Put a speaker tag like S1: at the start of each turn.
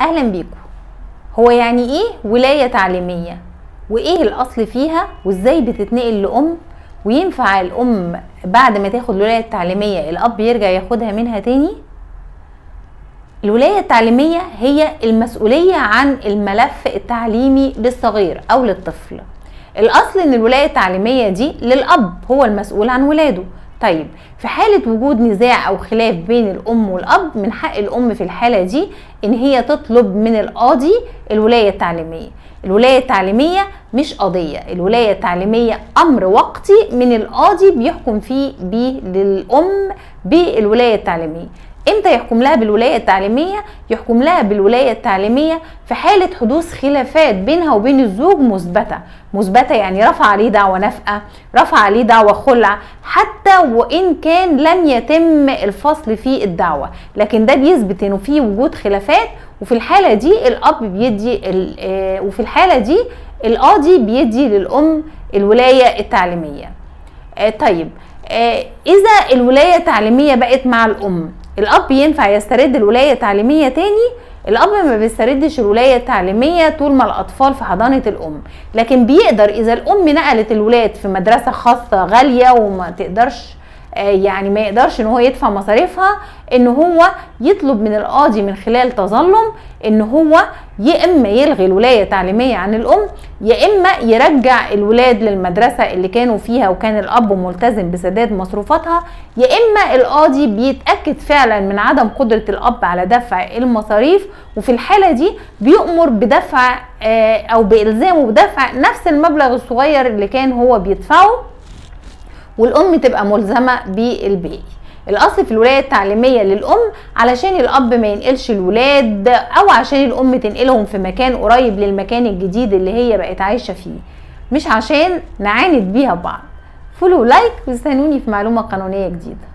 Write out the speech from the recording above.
S1: اهلا بيكم. هو يعني ايه ولاية تعليمية؟ وايه الاصل فيها؟ وازاي بتتنقل لام؟ وينفع الام بعد ما تاخد الولاية التعليمية الاب يرجع ياخدها منها تاني؟ الولاية التعليمية هي المسؤولية عن الملف التعليمي للصغير او للطفل. الاصل ان الولاية التعليمية دي للاب، هو المسؤول عن ولاده. طيب في حالة وجود نزاع او خلاف بين الام والاب، من حق الام في الحالة دي ان هي تطلب من القاضي الولاية التعليمية. الولاية التعليمية مش قضية، الولاية التعليمية امر وقتي من القاضي بيحكم فيه للام بالولاية التعليمية. امتى يحكم لها بالولاية التعليمية؟ يحكم لها بالولاية التعليمية في حالة حدوث خلافات بينها وبين الزوج مثبتة، يعني رفع عليه دعوى نفقة، رفع عليه دعوى خلع، حتى وإن كان لم يتم الفصل في الدعوة، لكن ده بيثبت انه في وجود خلافات. وفي الحالة دي الأب بيدي وفي الحالة دي القاضي بيدي للأم الولاية التعليمية. طيب إذا الولاية التعليمية بقت مع الأم، الاب ينفع يسترد الولاية التعليمية تاني؟ الاب ما بيستردش الولاية التعليمية طول ما الاطفال في حضانة الام، لكن بيقدر اذا الام نقلت الولاد في مدرسة خاصة غالية وما تقدرش يعني ما يقدرش ان هو يدفع مصاريفها، ان هو يطلب من القاضي من خلال تظلم ان هو يا اما يلغي الولاية التعليمية عن الام، يا اما يرجع الولاد للمدرسة اللي كانوا فيها وكان الاب ملتزم بسداد مصروفاتها، يا اما القاضي بيتأكد فعلا من عدم قدرة الاب على دفع المصاريف، وفي الحالة دي بيؤمر بدفع او بإلزامه بدفع نفس المبلغ الصغير اللي كان هو بيدفعه، والام تبقى ملزمة بالباقي. الاصل في الولاية التعليمية للام علشان الاب ما ينقلش الولاد، او عشان الام تنقلهم في مكان قريب للمكان الجديد اللي هي بقت عايشة فيه، مش عشان نعاند بيها بعض. فولو لايك واستنوني في معلومة قانونية جديدة.